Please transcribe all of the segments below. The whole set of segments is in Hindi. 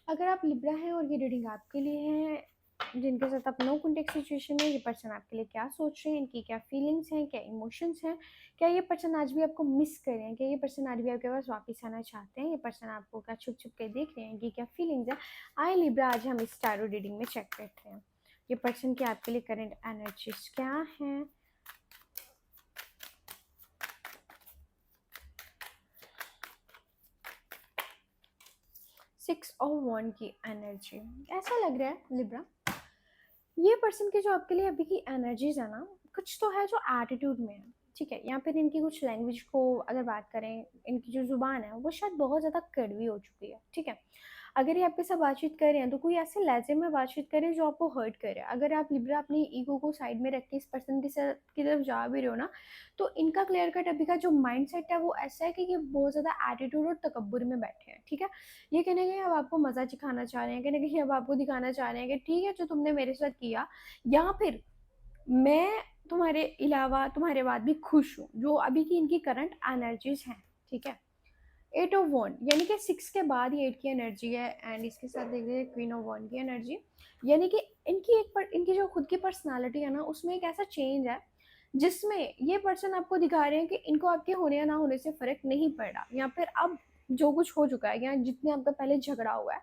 अगर आप लिब्रा हैं और ये रीडिंग आपके लिए है, जिनके साथ आप नो कॉन्टेक्ट सिचुएशन में, ये पर्सन आपके लिए क्या सोच रहे हैं, इनकी क्या फीलिंग्स हैं, क्या इमोशंस हैं, क्या ये पर्सन आज भी आपको मिस कर रहे हैं, क्या ये पर्सन आज भी आपके पास वापस आना चाहते हैं, ये पर्सन आपको क्या छुप छुप के देख रहे हैं, इनकी क्या फीलिंग्स है। आए लिब्रा, आज हम इस टैरो रीडिंग में चेक करते हैं ये पर्सन की आपके लिए करंट एनर्जीज क्या हैं। 6 और 1 की एनर्जी। ऐसा लग रहा है लिब्रा, ये पर्सन की जो आपके लिए अभी की एनर्जीज है ना, कुछ तो है जो एटीट्यूड में है। ठीक है, यहाँ पर इनकी कुछ लैंग्वेज को अगर बात करें, इनकी जो जुबान है वो शायद बहुत ज़्यादा कड़वी हो चुकी है। ठीक है, अगर ये आपके साथ बातचीत कर रहे हैं तो कोई ऐसे लहजे में बातचीत करें जो आपको हर्ट करे। अगर आप लिब्रा अपनी ईगो को साइड में रख के इस पर्सन की तरफ जा भी रहे हो ना, तो इनका क्लियर कट अभी का जो माइंडसेट है वो ऐसा है कि ये बहुत ज़्यादा एटीट्यूड और तकब्बुर में बैठे हैं। ठीक है, ये कहने कहीं अब आपको मज़ा सिखाना चाह रहे हैं, कहने कहीं अब आपको दिखाना चाह रहे हैं कि ठीक है, जो तुमने मेरे साथ किया, या फिर मैं तुम्हारे अलावा तुम्हारे बाद भी खुश हूँ, जो अभी की इनकी करंट एनर्जीज हैं। ठीक है, 8 ऑफ वन, यानी कि 6 के बाद ही 8 की एनर्जी है, एंड इसके साथ देख रहे हैं क्वीन ऑफ वन की एनर्जी। यानी कि इनकी जो खुद की पर्सनालिटी है ना, उसमें एक ऐसा चेंज है जिसमें ये पर्सन आपको दिखा रहे हैं कि इनको आपके होने या ना होने से फर्क नहीं पड़ रहा, या फिर अब जो कुछ हो चुका है, या जितने आपका पहले झगड़ा हुआ है,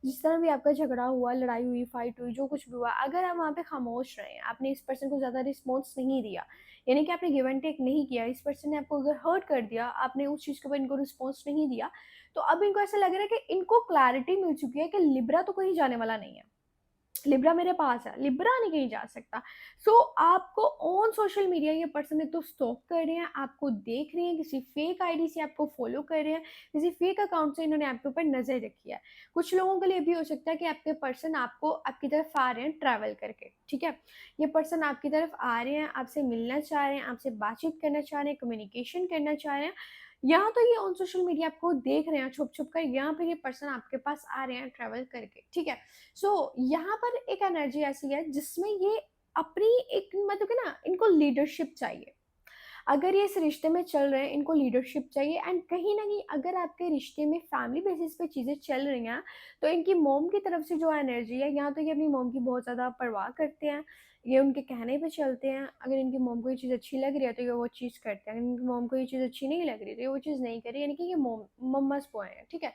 जिस तरह भी आपका झगड़ा हुआ, लड़ाई हुई, फाइट हुई, जो कुछ भी हुआ, अगर आप वहाँ पे खामोश रहे, आपने इस पर्सन को ज़्यादा रिस्पॉन्स नहीं दिया, यानी कि आपने गिव एंड टेक नहीं किया, इस पर्सन ने आपको अगर हर्ट कर दिया, आपने उस चीज़ के ऊपर इनको रिस्पॉन्स नहीं दिया, तो अब इनको ऐसा लग रहा है कि इनको क्लैरिटी मिल चुकी है कि लिब्रा तो कहीं जाने वाला नहीं है, लिब्रा मेरे पास है, लिब्रा नहीं कहीं जा सकता। सो आपको ऑन सोशल मीडिया ये पर्सन एक तो स्टॉक कर रहे हैं, आपको देख रहे हैं, किसी फेक आईडी से आपको फॉलो कर रहे हैं, किसी फेक अकाउंट से इन्होंने आपके ऊपर नजर रखी है। कुछ लोगों के लिए भी हो सकता है कि आपके पर्सन आपको आपकी तरफ आ रहे हैं ट्रैवल करके। ठीक है, ये पर्सन आपकी तरफ आ रहे हैं, आपसे मिलना चाह रहे हैं, आपसे बातचीत करना चाह रहे हैं, कम्युनिकेशन करना चाह रहे हैं, या तो ये ऑन सोशल मीडिया आपको देख रहे हैं छुप छुप कर, या फिर ये पर्सन आपके पास आ रहे हैं ट्रैवल करके। ठीक है, सो यहाँ पर एक एनर्जी ऐसी है जिसमें ये अपनी एक मतलब कि ना, इनको लीडरशिप चाहिए। अगर ये इस रिश्ते में चल रहे हैं, इनको लीडरशिप चाहिए, एंड कहीं ना कहीं अगर आपके रिश्ते में फैमिली बेसिस पे चीज़ें चल रही हैं, तो इनकी मोम की तरफ से जो एनर्जी है, यहाँ तो ये अपनी मोम की बहुत ज़्यादा परवाह करते हैं, ये उनके कहने पे चलते हैं। अगर इनकी मोम को ये चीज़ अच्छी लग रही है तो ये वो चीज़ करते हैं, अगर इनकी मोम को ये चीज़ अच्छी नहीं लग रही तो ये वो चीज़ नहीं करी, यानी कि ये मोम मम्मस बॉय है। ठीक है,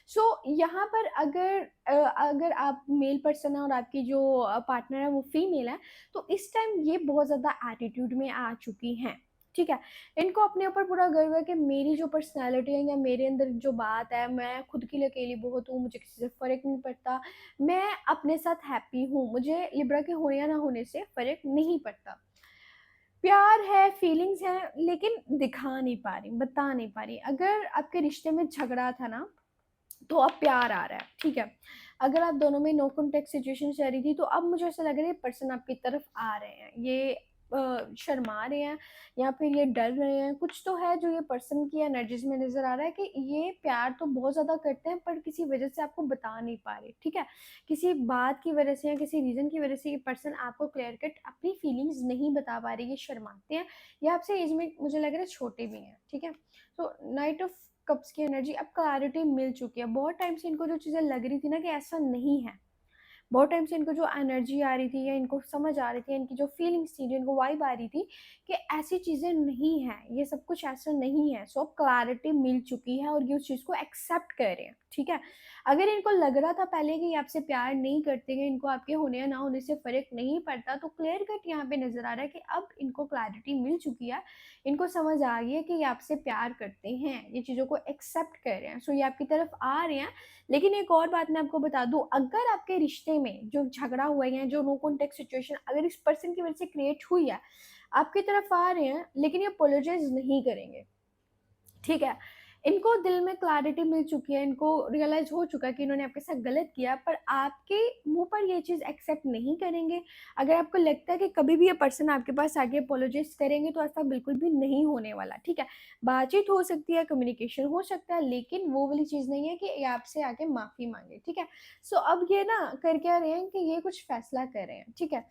सो यहाँ पर अगर आप मेल पर्सन है और आपकी जो पार्टनर है वो फीमेल है, तो इस टाइम ये बहुत ज़्यादा एटीट्यूड में आ चुकी हैं। ठीक है, इनको अपने ऊपर पूरा गर्व है कि मेरी जो पर्सनैलिटी है या मेरे अंदर जो बात है, मैं खुद के लिए अकेली बहुत हूँ, मुझे किसी से फ़र्क नहीं पड़ता, मैं अपने साथ हैप्पी हूँ, मुझे लिब्रा के होने या ना होने से फ़र्क नहीं पड़ता। प्यार है, फीलिंग्स हैं, लेकिन दिखा नहीं पा रही, बता नहीं पा रही। अगर आपके रिश्ते में झगड़ा था ना, तो अब प्यार आ रहा है। ठीक है, अगर आप दोनों में नो कॉन्टेक्ट सिचुएशन चल रही थी, तो अब मुझे ऐसा लग रहा है पर्सन आपकी तरफ आ रहे हैं, ये शर्मा रहे हैं, या फिर ये डर रहे हैं, कुछ तो है जो ये पर्सन की एनर्जीज में नजर आ रहा है कि ये प्यार तो बहुत ज्यादा करते हैं, पर किसी वजह से आपको बता नहीं पा रहे। ठीक है, किसी बात की वजह से या किसी रीजन की वजह से ये पर्सन आपको क्लियर कट अपनी फीलिंग्स नहीं बता पा रहे, ये शर्माते हैं, या आपसे एज में मुझे लग रहा है छोटे भी हैं। ठीक है, तो नाइट ऑफ कप्स की एनर्जी, अब क्लैरिटी मिल चुकी है। बहुत टाइम से इनको जो चीज़ें लग रही थी ना कि ऐसा नहीं है, बहुत टाइम से इनको जो एनर्जी आ रही थी या इनको समझ आ रही थी, इनकी जो फीलिंग्स थी, जो इनको वाइब आ रही थी कि ऐसी चीज़ें नहीं हैं, ये सब कुछ ऐसा नहीं है। सो अब क्लैरिटी मिल चुकी है और ये उस चीज़ को एक्सेप्ट कर रहे हैं। ठीक है, अगर इनको लग रहा था पहले कि ये आपसे प्यार नहीं करते हैं, इनको आपके होने या ना होने से फ़र्क नहीं पड़ता, तो क्लियर कट यहाँ पे नज़र आ रहा है कि अब इनको क्लैरिटी मिल चुकी है, इनको समझ आ गई है कि ये आपसे प्यार करते हैं, ये चीज़ों को एक्सेप्ट कर रहे हैं। सो ये आपकी तरफ आ रहे हैं। लेकिन एक और बात मैं आपको बता दूं, अगर आपके रिश्ते में जो झगड़ा हुआ है या जो नो कॉन्टेक्ट सिचुएशन अगर इस पर्सन की वजह से क्रिएट हुई है, आपकी तरफ आ रहे हैं, लेकिन ये अपोलोजाइज नहीं करेंगे। ठीक है, इनको दिल में क्लैरिटी मिल चुकी है, इनको रियलाइज हो चुका है कि इन्होंने आपके साथ गलत किया, पर आपके मुंह पर ये चीज़ एक्सेप्ट नहीं करेंगे। अगर आपको लगता है कि कभी भी ये पर्सन आपके पास आके अपोलोजाइज करेंगे, तो ऐसा बिल्कुल भी नहीं होने वाला। ठीक है, बातचीत हो सकती है, कम्युनिकेशन हो सकता है, लेकिन वो वाली चीज़ नहीं है कि ये आपसे आके माफ़ी मांगे। ठीक है, सो अब ये ना कर क्या रहे हैं कि ये कुछ फैसला कर रहे हैं। ठीक है,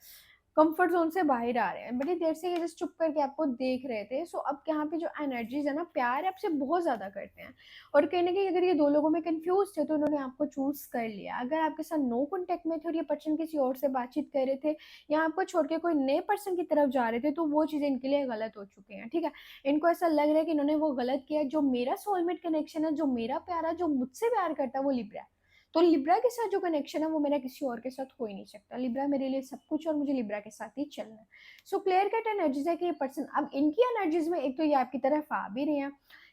कंफर्ट जोन से बाहर आ रहे हैं, बड़ी देर से ये जस्ट चुप करके आपको देख रहे थे। सो अब यहाँ पे जो एनर्जीज है ना, प्यार आपसे बहुत ज़्यादा करते हैं, और कहीं ना कहीं अगर ये दो लोगों में कंफ्यूज थे तो उन्होंने आपको चूज कर लिया। अगर आपके साथ नो कॉन्टेक्ट में थे और ये पर्सन किसी और से बातचीत कर रहे थे या आपको छोड़ के कोई नए पर्सन की तरफ जा रहे थे, तो वो चीज़ें इनके लिए गलत हो चुकी हैं, ठीक है। इनको ऐसा लग रहा है कि इन्होंने वो गलत किया। जो मेरा सोलमेट कनेक्शन है, जो मेरा प्यारा, जो मुझसे प्यार करता है, वो लिब्रा है। तो लिब्रा के साथ जो कनेक्शन है वो मेरा किसी और के साथ हो ही नहीं सकता। लिब्रा मेरे लिए सब कुछ, और मुझे लिब्रा के साथ ही चलना है। सो क्लियर कट एनर्जीज है कि ये पर्सन अब इनकी एनर्जीज में, एक तो ये आपकी तरफ आ भी रहे हैं,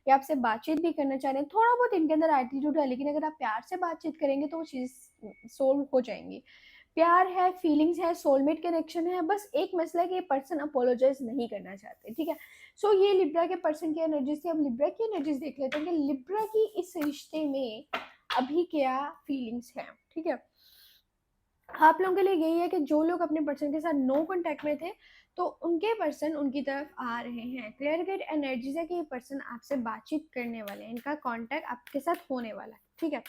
ये आपसे बातचीत भी करना चाह रहे हैं, थोड़ा बहुत इनके अंदर एटीट्यूड है, लेकिन अगर आप प्यार से बातचीत करेंगे तो वो चीज़ सोल्व हो जाएंगी। प्यार है, फीलिंग्स है, सोलमेट कनेक्शन है, बस एक मसला है कि ये पर्सन अपोलोजाइज नहीं करना चाहते, ठीक है। सो ये लिब्रा के पर्सन की एनर्जीज थी। अब लिब्रा की एनर्जीज देख लेते हैं कि लिब्रा की इस रिश्ते में अभी क्या फीलिंग्स हैं, ठीक है। आप लोगों के लिए यही है कि जो लोग अपने पर्सन के साथ नो कांटेक्ट में थे, तो उनके पर्सन उनकी तरफ आ रहे हैं। क्लियर कट एनर्जीज है कि ये पर्सन आपसे बातचीत करने वाले हैं, इनका कांटेक्ट आपके साथ होने वाला है, ठीक है।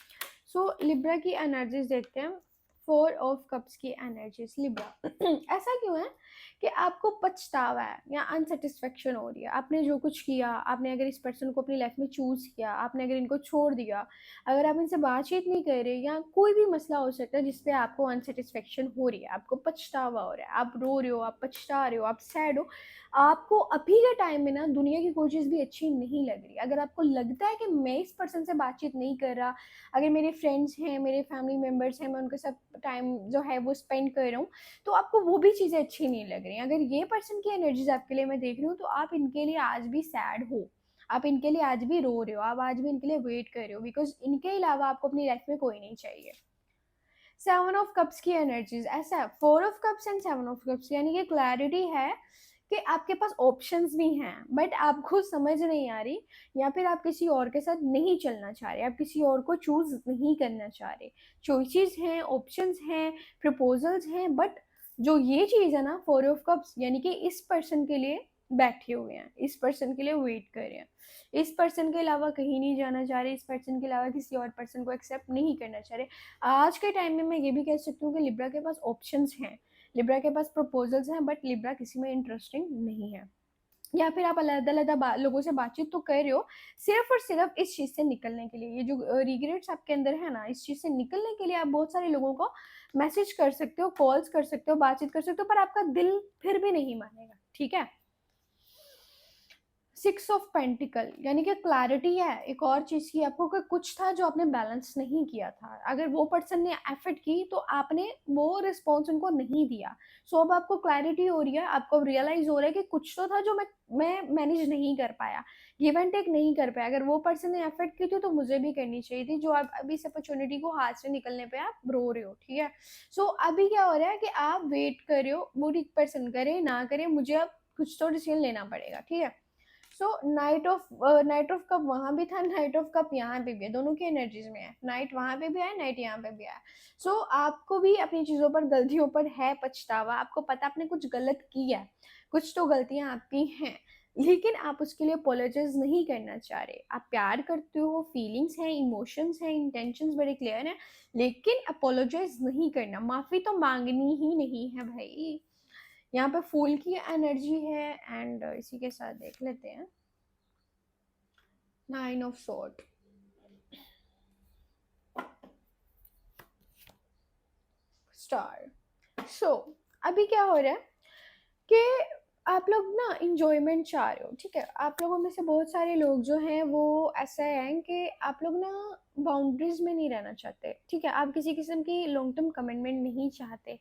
सो लिब्रा की एनर्जीज देखते हैं। 4 ऑफ कप्स की एनर्जीज लिब्रा। ऐसा क्यों है कि आपको पछतावा है या अनसेटिस्फेक्शन हो रही है। आपने जो कुछ किया, आपने अगर इस पर्सन को अपनी लाइफ में चूज किया, आपने अगर इनको छोड़ दिया, अगर आप इनसे बातचीत नहीं कर रहे, या कोई भी मसला हो सकता है जिसपे आपको अनसेटिस्फेक्शन हो रही है, आपको पछतावा हो रहा है, आप रो रहे हो, आप पछता रहे हो, आप सैड हो, आपको अभी के टाइम में ना दुनिया की कोई चीज़ भी अच्छी नहीं लग रही। अगर आपको लगता है कि मैं इस पर्सन से बातचीत नहीं कर रहा, अगर मेरे फ्रेंड्स हैं, मेरे फैमिली मेम्बर्स हैं, मैं उनके साथ टाइम जो है वो स्पेंड कर रहा हूँ, तो आपको वो भी चीज़ें अच्छी नहीं लग रही। अगर ये पर्सन की एनर्जीज आपके लिए मैं देख रही हूँ, तो आप इनके लिए आज भी सैड हो, आप इनके लिए आज भी रो रहे हो, आप आज भी इनके लिए वेट कर रहे हो, बिकॉज इनके अलावा आपको अपनी लाइफ में कोई नहीं चाहिए। 7 ऑफ कप्स की एनर्जीज ऐसा है, 4 of cups and 7 of cups, यानी कि क्लैरिटी है कि आपके पास ऑप्शंस भी हैं, बट आपको समझ नहीं आ रही, या फिर आप किसी और के साथ नहीं चलना चाह रहे, आप किसी और को चूज नहीं करना चाह रहे। चॉइसेस हैं, ऑप्शंस हैं, प्रपोजल्स हैं, बट जो ये चीज़ है ना, 4 ऑफ कप्स, यानी कि इस पर्सन के लिए बैठे हुए हैं, इस पर्सन के लिए वेट कर रहे हैं, इस पर्सन के अलावा कहीं नहीं जाना चाह रहे, इस पर्सन के अलावा किसी और पर्सन को एक्सेप्ट नहीं करना चाह रहे। आज के टाइम में मैं ये भी कह सकती हूँ कि लिब्रा के पास ऑप्शंस हैं, लिब्रा के पास प्रपोजल्स हैं, बट लिब्रा किसी में इंटरेस्टिंग नहीं है। या फिर आप अलग-अलग लोगों से बातचीत तो कर रहे हो, सिर्फ और सिर्फ इस चीज़ से निकलने के लिए। ये जो रिग्रेट्स आपके अंदर है ना, इस चीज़ से निकलने के लिए आप बहुत सारे लोगों को मैसेज कर सकते हो, कॉल्स कर सकते हो, बातचीत कर सकते हो, पर आपका दिल फिर भी नहीं मानेगा, ठीक है। 6 ऑफ पेंटिकल, यानी कि क्लैरिटी है एक और चीज़ की आपको, कि कुछ था जो आपने बैलेंस नहीं किया था। अगर वो पर्सन ने एफर्ट की तो आपने वो रिस्पॉन्स उनको नहीं दिया। सो अब आपको क्लैरिटी हो रही है, आपको रियलाइज हो रहा है कि कुछ तो था जो मैं मैनेज नहीं कर पाया, गिव एंड टेक नहीं कर पाया। अगर वो पर्सन ने एफर्ट की थी तो मुझे भी करनी चाहिए थी, जो आप अभी इस अपॉर्चुनिटी को हाथ से निकलने पे आप रो रहे हो, ठीक है। सो अभी क्या हो रहा है कि आप वेट कर रहे हो, वो पर्सन करे ना करे, मुझे अब कुछ तो डिसीजन लेना पड़ेगा, ठीक है। सो नाइट ऑफ कप वहां भी था, नाइट ऑफ कप यहाँ पे भी है, दोनों की एनर्जीज में है। नाइट वहां पे भी है, नाइट यहाँ पे भी है। सो आपको भी अपनी चीजों पर, गलतियों पर है पछतावा, आपको पता आपने कुछ गलत किया है, कुछ तो गलतियां आपकी हैं, लेकिन आप उसके लिए अपोलोजाइज नहीं करना चाह रहे। आप प्यार करते हो, फीलिंग्स हैं, इमोशंस हैं, इंटेंशंस बड़े क्लियर हैं, लेकिन अपोलोजाइज नहीं करना, माफी तो मांगनी ही नहीं है भाई। यहाँ पे फूल की एनर्जी है, एंड इसी के साथ देख लेते हैं 9 ऑफ सॉर्ड, स्टार। सो अभी क्या हो रहा है कि आप लोग ना इंजॉयमेंट चाह रहे हो, ठीक है। आप लोगों में से बहुत सारे लोग जो हैं वो ऐसा है कि आप लोग ना बाउंड्रीज में नहीं रहना चाहते, ठीक है। आप किसी किस्म की लॉन्ग टर्म कमिटमेंट नहीं चाहते,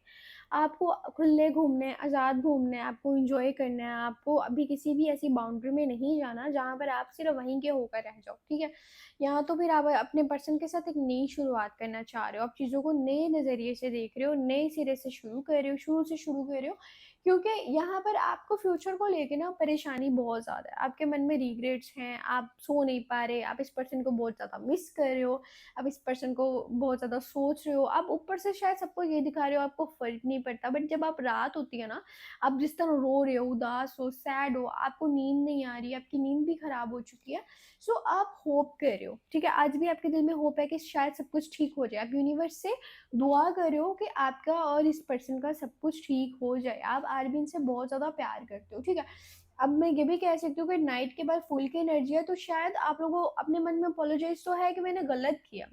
आपको खुले घूमने, आज़ाद घूमने, आपको इंजॉय करना है, आपको अभी किसी भी ऐसी बाउंड्री में नहीं जाना जहाँ पर आप सिर्फ वहीं के होकर रह जाओ, ठीक है। यहाँ तो फिर आप अपने पर्सन के साथ एक नई शुरुआत करना चाह रहे हो, आप चीज़ों को नए नज़रिए से देख रहे हो, नए सिरे से शुरू कर रहे हो, शुरू से शुरू कर रहे हो, क्योंकि यहाँ पर आपको फ्यूचर को लेके ना परेशानी बहुत ज़्यादा है, आपके मन में रिग्रेट्स हैं, आप सो नहीं पा रहे, आप इस पर्सन को बहुत ज़्यादा मिस कर रहे हो, आप इस पर्सन को बहुत ज़्यादा सोच रहे हो, आप ऊपर से शायद सबको ये दिखा रहे हो आपको फ़र्क नहीं पड़ता, बट जब आप रात होती है ना, आप जिस तरह रो रहे हो, उदास हो, सैड हो, आपको नींद नहीं आ रही है, आपकी नींद भी खराब हो चुकी है, सो आप होप कर रहे हो, ठीक है? आज भी आपके दिल में होप है कि शायद सब कुछ ठीक हो जाए, आप यूनिवर्स से दुआ कर रहे हो कि आपका और इस पर्सन का सब कुछ ठीक हो जाए, आप आज भी इनसे बहुत ज़्यादा प्यार करते हो, ठीक है? अब मैं ये भी कह सकती हूँ कि नाइट के बाद फुल की एनर्जी है, तो शायद आप लोगों को अपने मन में अपोलोजाइज़ तो है कि मैंने गलत किया।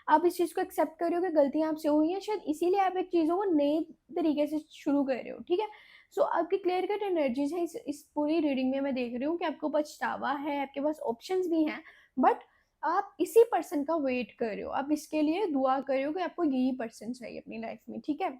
आप इस चीज़ को एक्सेप्ट कर रहे हो कि गलतियाँ आपसे हुई हैं, शायद इसीलिए आप एक चीज़ों को नए तरीके से शुरू कर रहे हो, ठीक है? सो आपकी क्लियर कट एनर्जीज़ हैं इस पूरी रीडिंग में, मैं देख रही हूँ कि आपको पछतावा है, आपके पास ऑप्शंस भी हैं, बट आप इसी पर्सन का वेट कर रहे हो। आप इसके लिए दुआ कर रहे हो कि आपको यही पर्सन चाहिए अपनी लाइफ़ में, ठीक है?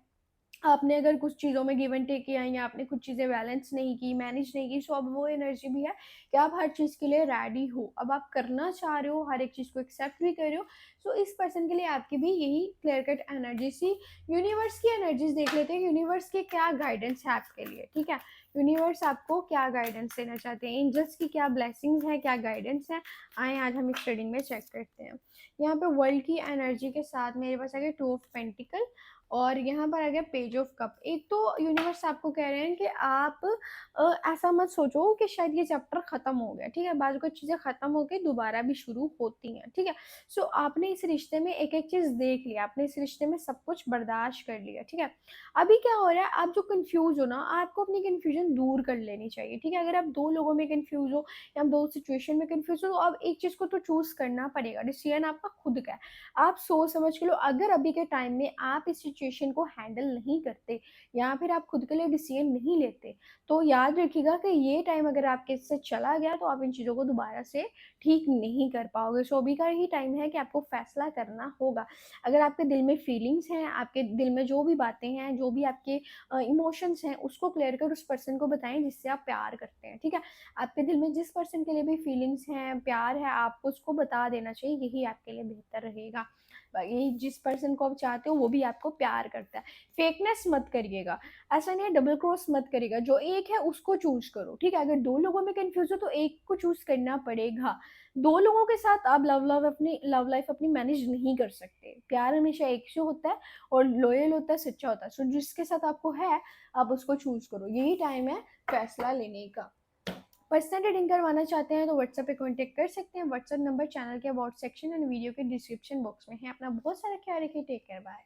आपने अगर कुछ चीज़ों में गिव एंड टेक किया या आपने कुछ चीज़ें बैलेंस नहीं की, मैनेज नहीं की, सो अब वो एनर्जी भी है कि आप हर चीज़ के लिए रेडी हो। अब आप करना चाह रहे हो, हर एक चीज़ को एक्सेप्ट भी कर रहे हो। सो इस पर्सन के लिए आपकी भी यही क्लियर कट एनर्जी सी यूनिवर्स की एनर्जीज़ देख लेते हैं, यूनिवर्स के क्या गाइडेंस है आपके लिए, ठीक है? यूनिवर्स आपको क्या गाइडेंस देना चाहते हैं, एंजल्स की क्या ब्लेसिंग्स हैं, क्या गाइडेंस है? आएँ आज हम इस रीडिंग में चेक करते हैं। यहाँ पे वर्ल्ड की एनर्जी के साथ मेरे पास आ गया 2 ऑफ पेंटिकल और यहाँ पर आ गया पेज ऑफ कप। एक तो यूनिवर्स आपको कह रहे हैं कि आप ऐसा मत सोचो कि शायद ये चैप्टर ख़त्म हो गया, ठीक है? बाज़ कुछ चीज़ें ख़त्म होके दोबारा भी शुरू होती हैं, ठीक है? सो आपने इस रिश्ते में एक-एक चीज़ देख लिया, आपने इस रिश्ते में सब कुछ बर्दाश्त कर लिया, ठीक है? अभी क्या हो रहा है, आप जो कन्फ्यूज़ हो ना, आपको अपनी कन्फ्यूज़न दूर कर लेनी चाहिए, ठीक है? अगर आप 2 लोगों में कन्फ्यूज़ हो या 2 सिचुएशन में कन्फ्यूज़ हो, तो अब एक चीज़ को तो चूज़ करना पड़ेगा, डिसीज़न आपका खुद का है। आप सोच समझ के लो, अगर अभी के टाइम में आप इस सिचुएशन को हैंडल नहीं करते या फिर आप खुद के लिए डिसीजन नहीं लेते, तो याद रखिएगा कि ये टाइम अगर आपके से चला गया तो आप इन चीज़ों को दोबारा से ठीक नहीं कर पाओगे। सो अभी का ही टाइम है कि आपको फैसला करना होगा। अगर आपके दिल में फीलिंग्स हैं, आपके दिल में जो भी बातें हैं, जो भी आपके इमोशंस हैं, उसको क्लियर कर उस पर्सन को बताएं जिससे आप प्यार करते हैं, ठीक है? आपके दिल में जिस पर्सन के लिए भी फीलिंग्स हैं, प्यार है, आपको उसको बता देना चाहिए, यही आपके लिए बेहतर रहेगा। यही जिस पर्सन को आप चाहते हो वो भी आपको प्यार करता है। फेकनेस मत करिएगा, ऐसा नहीं है, डबल क्रॉस मत करिएगा, जो एक है उसको चूज़ करो, ठीक है? अगर 2 लोगों में कन्फ्यूज़ हो तो एक को चूज़ करना पड़ेगा। 2 लोगों के साथ आप लव लाइफ़ अपनी मैनेज नहीं कर सकते। प्यार हमेशा एक से होता है और लॉयल होता है, सच्चा होता है। सो जिसके साथ आपको है, आप उसको चूज़ करो। यही टाइम है फैसला लेने का। पर्सनल रीडिंग करवाना चाहते हैं तो व्हाट्सएप पे कांटेक्ट कर सकते हैं। व्हाट्सएप नंबर चैनल के अबाउट सेक्शन एंड वीडियो के डिस्क्रिप्शन बॉक्स में है। अपना बहुत सारा ख्याल रखिए। Take care, bye.